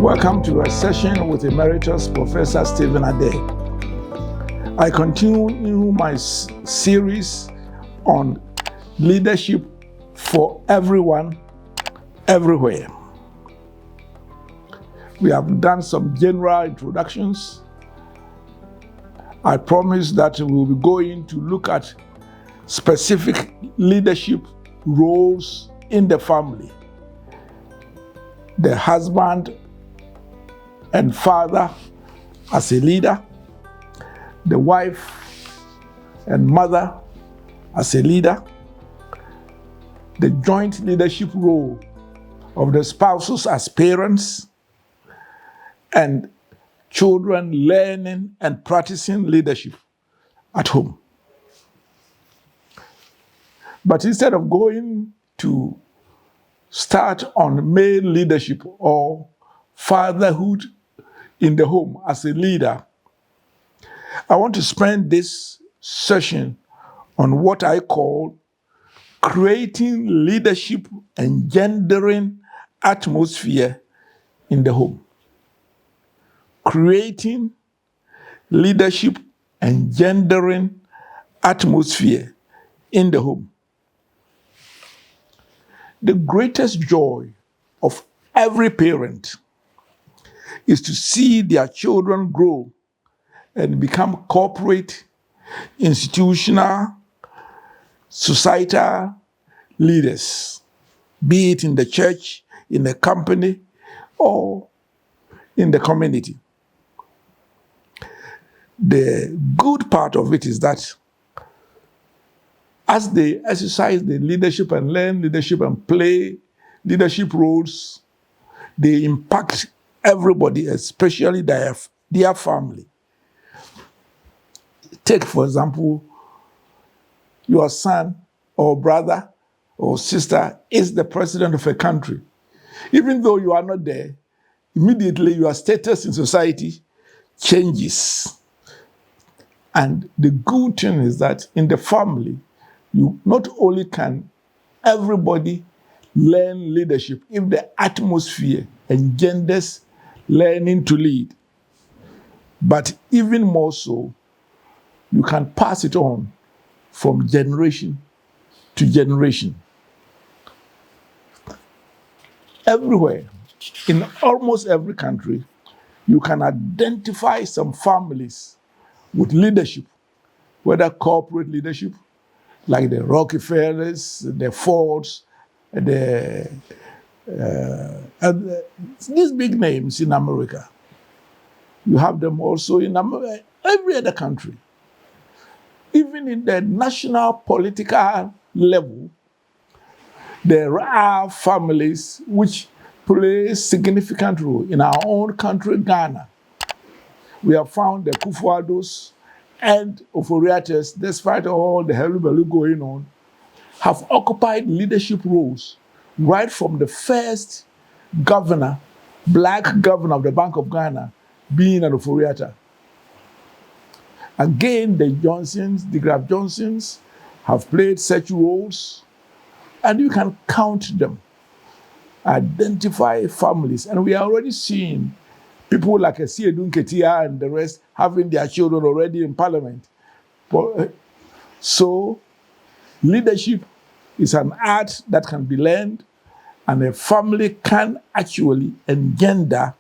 Welcome to a session with Emeritus Professor Stephen Adei. I continue my series on leadership for everyone, everywhere. We have done some general introductions. I promise that we will be going to look at specific leadership roles in the family. The husband and father as a leader, the wife and mother as a leader, the joint leadership role of the spouses as parents, and children learning and practicing leadership at home. But instead of going to start on male leadership or fatherhood in the home as a leader, I want to spend this session on what I call creating leadership engendering atmosphere in the home. Creating leadership engendering atmosphere in the home. The greatest joy of every parent is to see their children grow and become corporate, institutional, societal leaders, be it in the church, in the company, or in the community. The good part of it is that as they exercise the leadership and learn leadership and play leadership roles, they impact everybody, especially their family. Take, for example, your son or brother or sister is the president of a country. Even though you are not there, immediately your status in society changes. And the good thing is that in the family, you not only can everybody learn leadership if the atmosphere engenders learning to lead, but even more so, you can pass it on from generation to generation. Everywhere, in almost every country, you can identify some families with leadership, whether corporate leadership, like the Rockefellers, the Fords, these big names in America. You have them also in every other country. Even in the national political level, there are families which play a significant role. In our own country, Ghana, we have found the Kufuados and Oforiates, despite all the hullabaloo going on, have occupied leadership roles right from the first governor, black governor of the Bank of Ghana, being an Oforiata. Again, the Johnsons, the Graf Johnsons, have played such roles, and you can count them, identify families, and we are already seeing people like Siedun Ketia and the rest having their children already in parliament. So, leadership is an art that can be learned, and a family can actually engender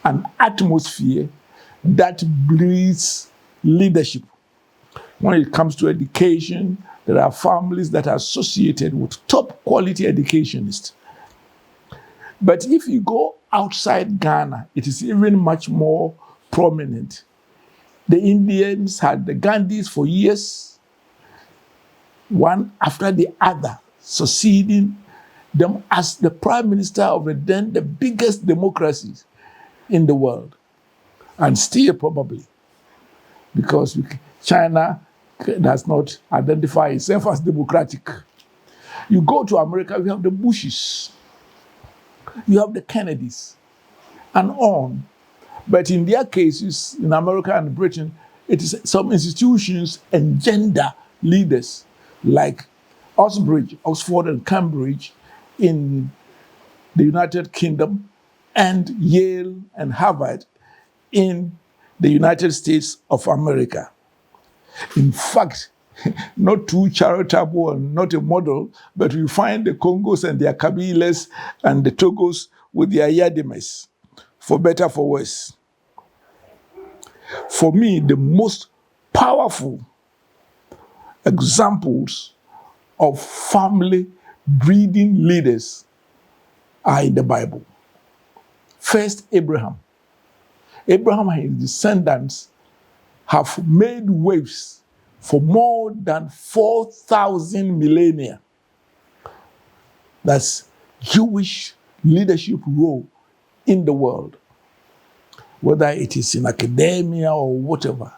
an atmosphere that breeds leadership. When it comes to education, there are families that are associated with top quality educationists. But if you go outside Ghana, it is even much more prominent. The Indians had the Gandhis for years, one after the other, succeeding them as the prime minister of the biggest democracies in the world, and still probably, because China does not identify itself as democratic. You go to America, we have the Bushes, you have the Kennedys, and on. But in their cases, in America and Britain, it is some institutions engender leaders like Oxford and Cambridge in the United Kingdom, and Yale and Harvard in the United States of America. In fact, not too charitable and not a model, but we find the Congos and their Kabiles and the Togos with their Yadimes, for better, for worse. For me, the most powerful examples of family breeding leaders are in the Bible. First, Abraham. Abraham and his descendants have made waves for more than 4,000 millennia. That's Jewish leadership role in the world, whether it is in academia or whatever,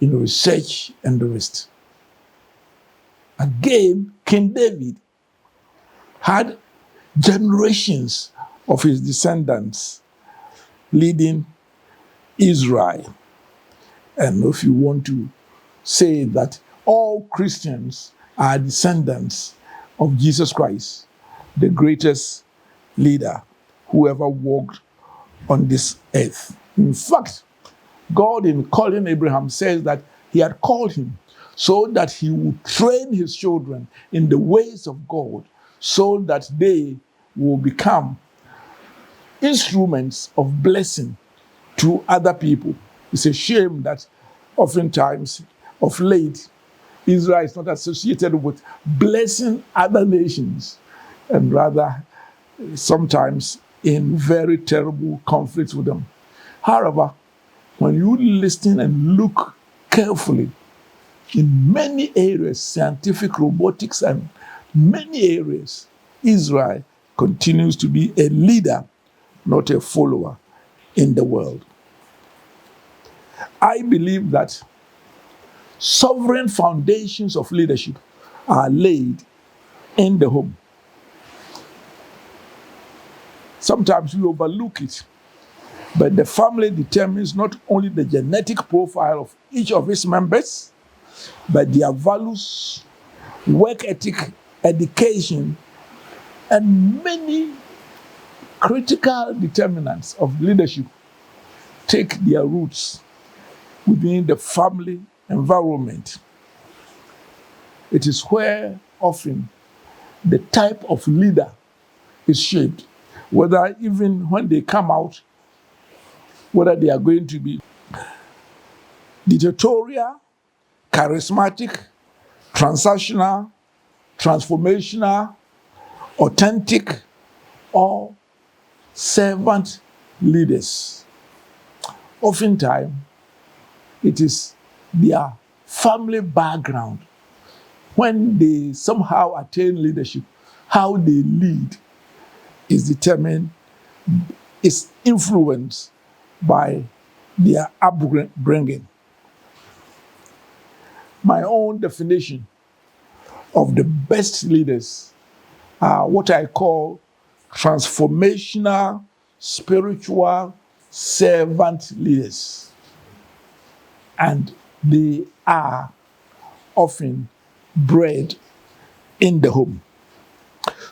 in research and the rest. Again, King David had generations of his descendants leading Israel. And if you want to say that all Christians are descendants of Jesus Christ, the greatest leader who ever walked on this earth. In fact, God, in calling Abraham, says that he had called him so that he would train his children in the ways of God, so that they will become instruments of blessing to other people. It's a shame that oftentimes, of late, Israel is not associated with blessing other nations, and rather sometimes in very terrible conflicts with them. However, when you listen and look carefully, in many areas, scientific robotics and many areas, Israel continues to be a leader, not a follower in the world. I believe that sovereign foundations of leadership are laid in the home. Sometimes we overlook it, but the family determines not only the genetic profile of each of its members, but their values, work ethic, education, and many critical determinants of leadership take their roots within the family environment. It is where often the type of leader is shaped, whether even when they come out, whether they are going to be dictatorial, charismatic, transactional, transformational, authentic, or servant leaders. Oftentimes, it is their family background. When they somehow attain leadership, how they lead is determined, is influenced by their upbringing. My own definition of the best leaders are what I call transformational, spiritual, servant leaders. And they are often bred in the home.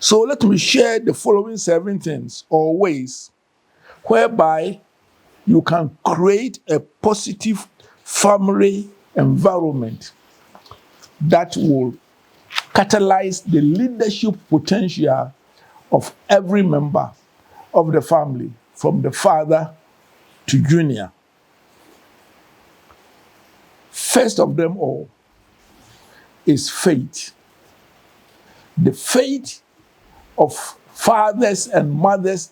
So let me share the following 7 things or ways whereby you can create a positive family environment that will catalyze the leadership potential of every member of the family, from the father to junior. First of them all is faith. The faith of fathers and mothers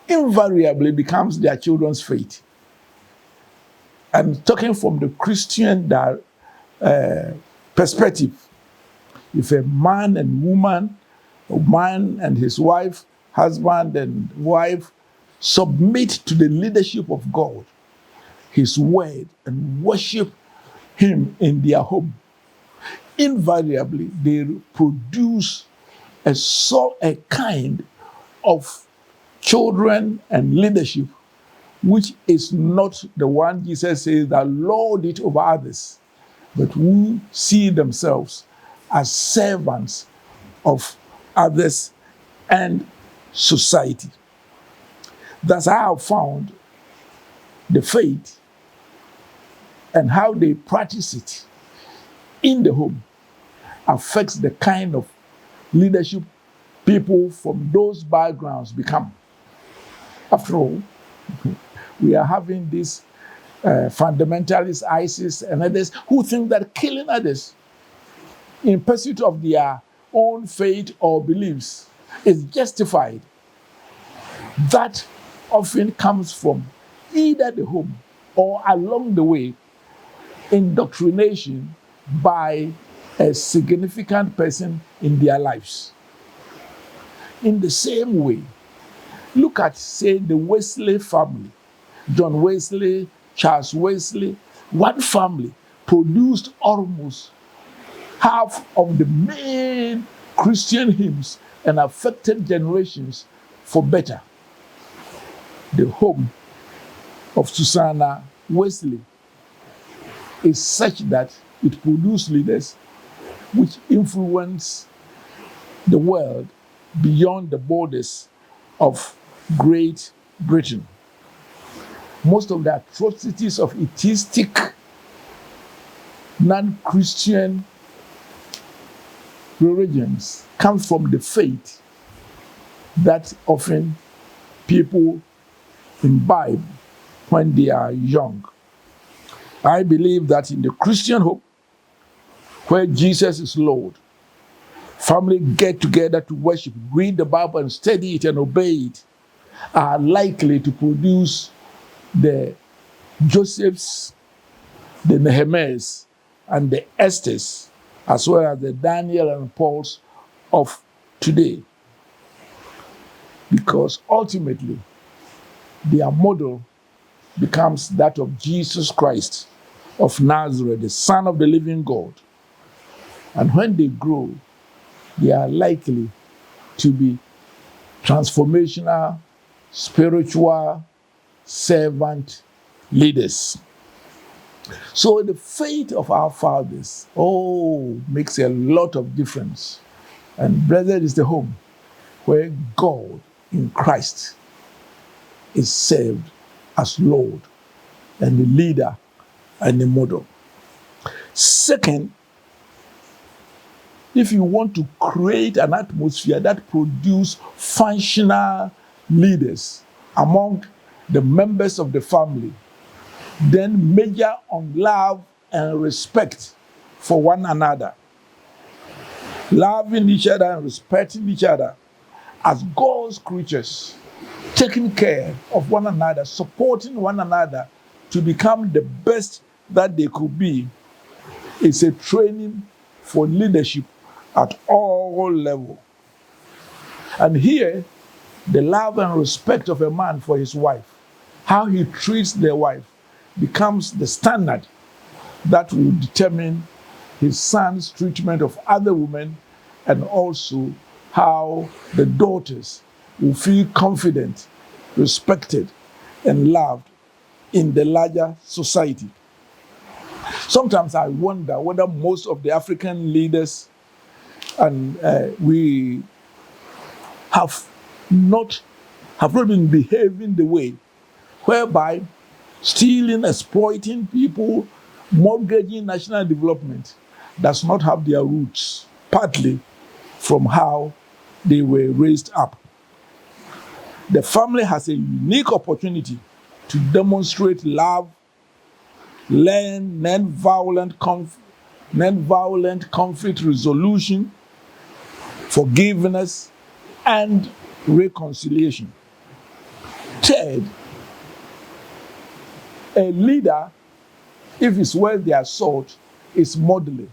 invariably becomes their children's faith. And talking from the Christian perspective, if a man and woman, a man and his wife, husband and wife, submit to the leadership of God, his word, and worship him in their home, invariably they produce a kind of children and leadership which is not the one Jesus says that lord it over others, but who see themselves as servants of others and society. Thus, I have found the faith and how they practice it in the home affects the kind of leadership people from those backgrounds become. After all, we are having these fundamentalist ISIS and others who think that killing others in pursuit of their own faith or beliefs is justified. That often comes from either the home or along the way indoctrination by a significant person in their lives. In the same way, look at, say, the Wesley family. John Wesley, Charles Wesley, one family produced almost half of the main Christian hymns and affected generations for better. The home of Susanna Wesley is such that it produced leaders which influence the world beyond the borders of Great Britain. Most of the atrocities of atheistic, non-Christian religions come from the faith that often people imbibe when they are young. I believe that in the Christian home, where Jesus is Lord, family get together to worship, read the Bible and study it and obey it, are likely to produce the Josephs, the Nehemiahs, and the Esthers, as well as the Daniel and Pauls of today. Because ultimately, their model becomes that of Jesus Christ of Nazareth, the Son of the living God. And when they grow, they are likely to be transformational, spiritual, servant leaders. So the faith of our fathers, makes a lot of difference. And blessed is the home where God in Christ is served as Lord and the leader and the model. Second, if you want to create an atmosphere that produces functional leaders among the members of the family, then measure on love and respect for one another. Loving each other and respecting each other as God's creatures, taking care of one another, supporting one another to become the best that they could be, is a training for leadership at all levels. And here, the love and respect of a man for his wife, how he treats their wife, becomes the standard that will determine his son's treatment of other women, and also how the daughters will feel confident, respected, and loved in the larger society. Sometimes I wonder whether most of the African leaders and we have not been behaving the way whereby stealing, exploiting people, mortgaging national development does not have their roots, partly from how they were raised up. The family has a unique opportunity to demonstrate love, learn non-violent conflict resolution, forgiveness, and reconciliation. Third, a leader, if it's worth their salt, is modeling,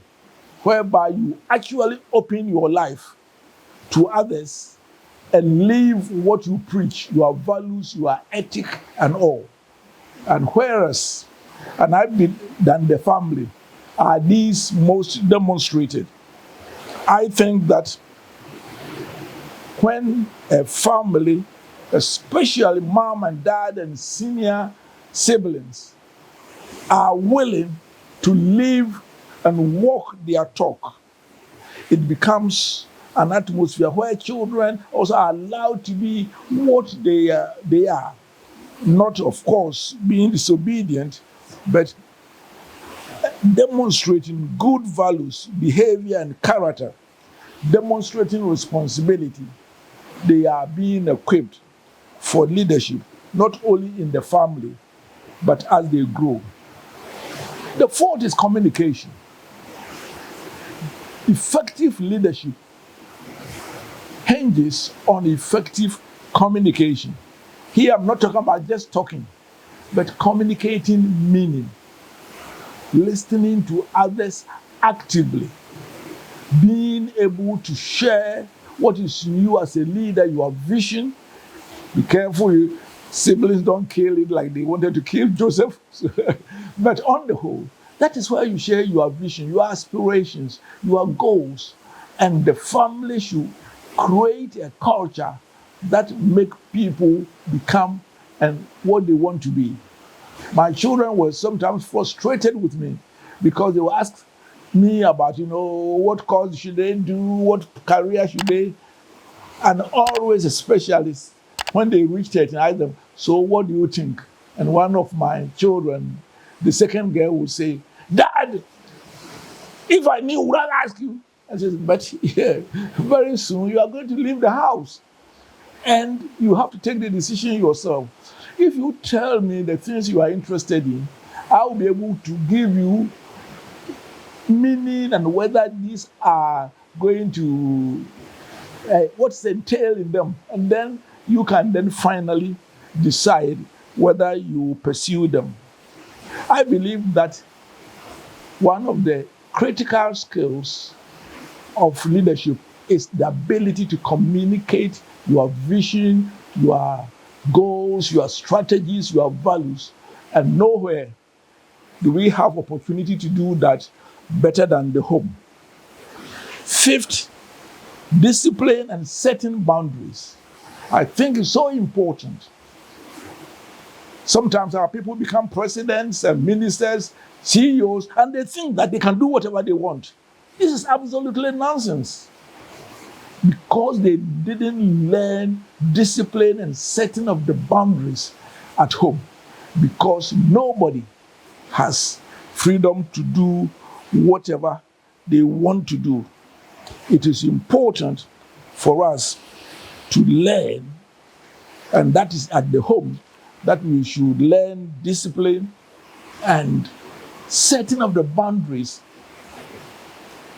whereby you actually open your life to others and live what you preach, your values, your ethic, and all. And whereas, and I believe than the family, are these most demonstrated. I think that when a family, especially mom and dad and senior siblings, are willing to live and walk their talk, it becomes an atmosphere where children also are allowed to be what they are. Not, of course, being disobedient, but demonstrating good values, behavior, and character, demonstrating responsibility. They are being equipped for leadership, not only in the family, but as they grow. The fourth is communication. Effective leadership hinges on effective communication. Here, I'm not talking about just talking, but communicating meaning, listening to others actively, being able to share what is in you as a leader, your vision. Be careful, your siblings don't kill it like they wanted to kill Joseph. But on the whole, that is where you share your vision, your aspirations, your goals, and the family should create a culture that make people become and what they want to be. My children were sometimes frustrated with me because they would ask me about, what course should they do, what career should they, and always, especially when they reached it, I asked them, so what do you think? And one of my children, the second girl, would say, Dad, if I knew, would I ask you? I said, but yeah, very soon you are going to leave the house and you have to take the decision yourself. If you tell me the things you are interested in, I will be able to give you meaning and whether these are going to, what's entailed in them. And then you can then finally decide whether you pursue them. I believe that one of the critical skills of leadership is the ability to communicate your vision, your goals, your strategies, your values, and nowhere do we have opportunity to do that better than the home. Fifth, discipline and setting boundaries. I think it's so important. Sometimes our people become presidents and ministers, CEOs, and they think that they can do whatever they want. This is absolutely nonsense. Because they didn't learn discipline and setting of the boundaries at home. Because nobody has freedom to do whatever they want to do. It is important for us to learn, and that is at the home, that we should learn discipline and setting of the boundaries.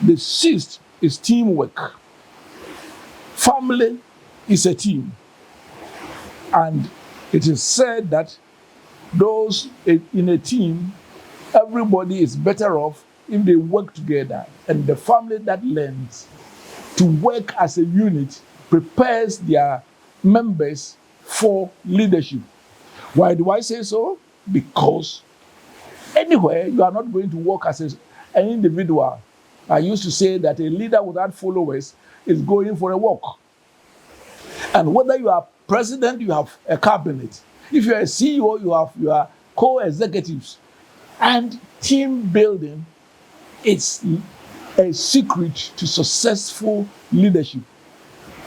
The sixth is teamwork. Family is a team. And it is said that those in a team, everybody is better off if they work together. And the family that learns to work as a unit prepares their members for leadership. Why do I say so? Because anywhere you are not going to work as an individual. I used to say that a leader without followers is going for a walk. And whether you are president, you have a cabinet. If you are a CEO, you have your co-executives. And team building is a secret to successful leadership.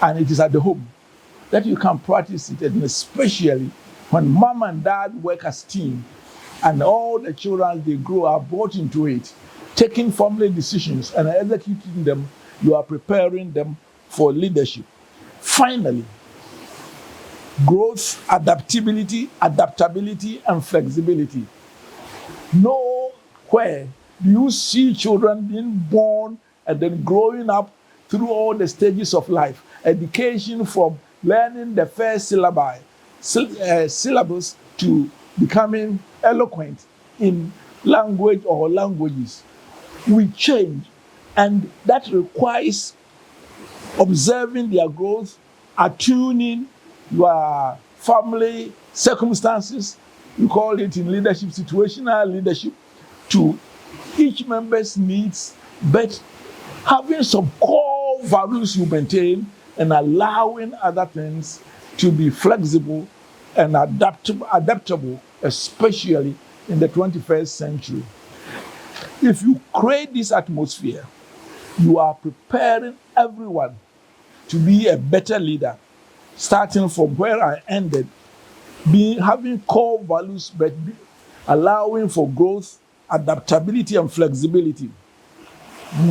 And it is at the home that you can practice it, and especially when mom and dad work as team and all the children they grow are brought into it, taking family decisions and executing them, you are preparing them for leadership. Finally, growth, adaptability, and flexibility. Nowhere do you see children being born and then growing up through all the stages of life. Education from learning the first syllabus to becoming eloquent in language or languages. We change, and that requires observing their growth, attuning your family circumstances, we call it in leadership, situational leadership, to each member's needs, but having some core values you maintain and allowing other things to be flexible and adaptable, especially in the 21st century. If you create this atmosphere, you are preparing everyone to be a better leader, starting from where I ended, having core values, but allowing for growth, adaptability, and flexibility.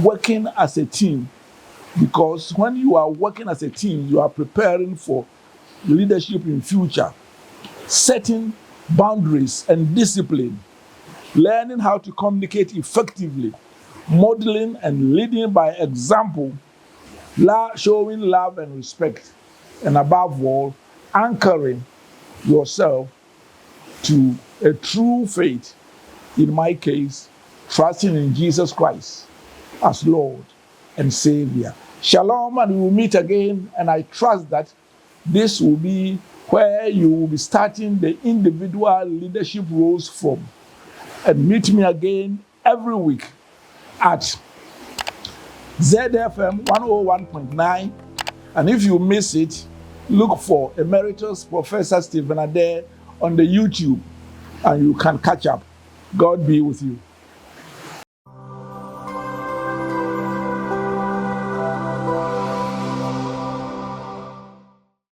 Working as a team, because when you are working as a team, you are preparing for leadership in future, setting boundaries and discipline, learning how to communicate effectively, modeling and leading by example, showing love and respect, and above all, anchoring yourself to a true faith, in my case, trusting in Jesus Christ as Lord and Savior. Shalom, and we will meet again, and I trust that this will be where you will be starting the individual leadership roles from. And meet me again every week at ZFM 101.9. And if you miss it, look for Emeritus Professor Stephen Adei on the YouTube, and you can catch up. God be with you.